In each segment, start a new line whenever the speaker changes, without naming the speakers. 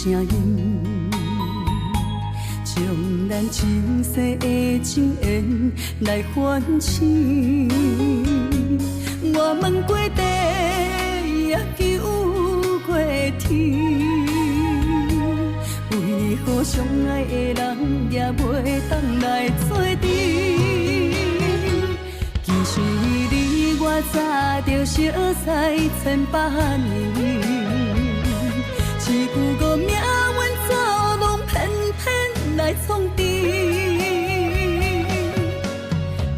声音，将咱前世的情缘来唤醒。我问过地，也求过天，为何相爱的人也袂当来做阵？其实你我早就熟悉千百年，一句无命运走拢偏偏来创治。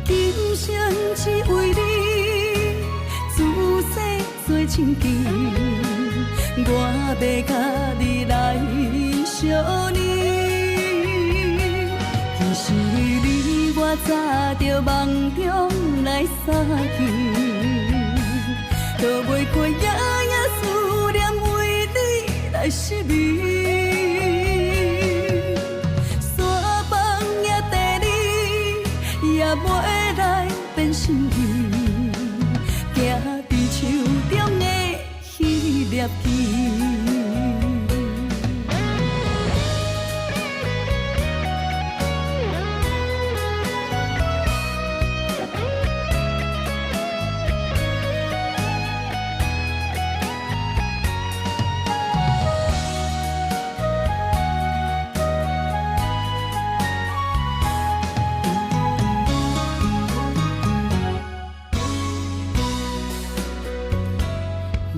今生只为你，自细做亲眷，我要甲你来相念。其实你我早就梦中来相见，都袂过夜夜思念为你来失眠。山崩也地裂，也袂来变心意，行伫手中的迄粒枝。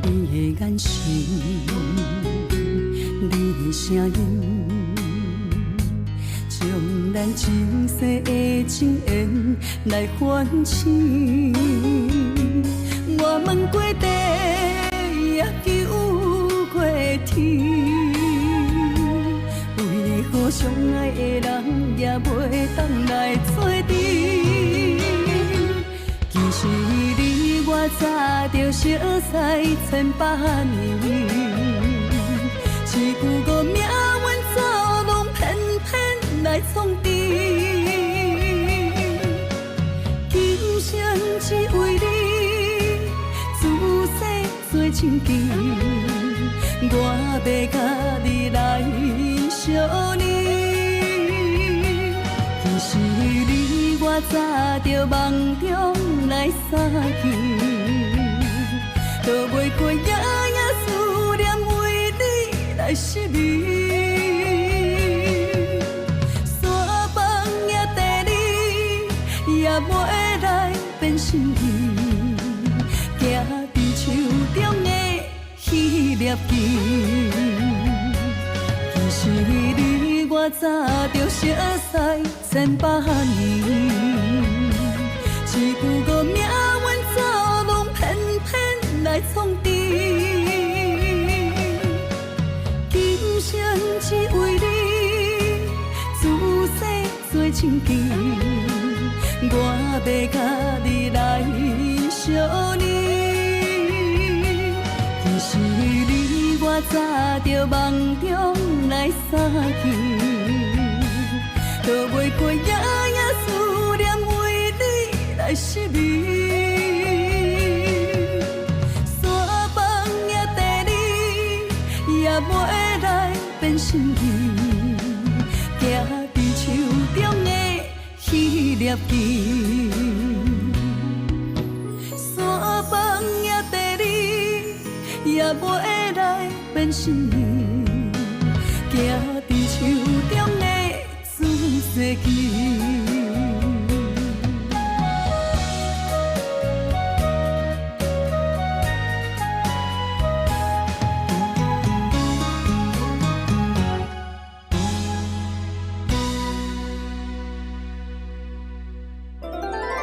你的眼神，你的声音，将咱前世的情缘来唤醒。我问过地，也求过天，为何相爱的人也袂当来做阵？其实你我早就熟悉千百年，一句无命运走拢偏偏来创治。今生只为你，自细做亲眷，我要甲你来相念。其实你我早就梦中来相见，都袂过夜夜思念为你来失眠。山崩也地裂，也袂来变心意，行伫手中的迄粒枝。其实你我早就熟悉千百年，一句无命运走拢偏偏来创治。今生只为你，自细做亲眷，我要甲你来相念。其实你我早就梦中来相见，都袂过夜夜思念为你来失眠。山崩也地裂，也袂来变心意，行伫手中的迄粒枝。山崩也地裂，也袂来变心意，行伫手中的自细枝。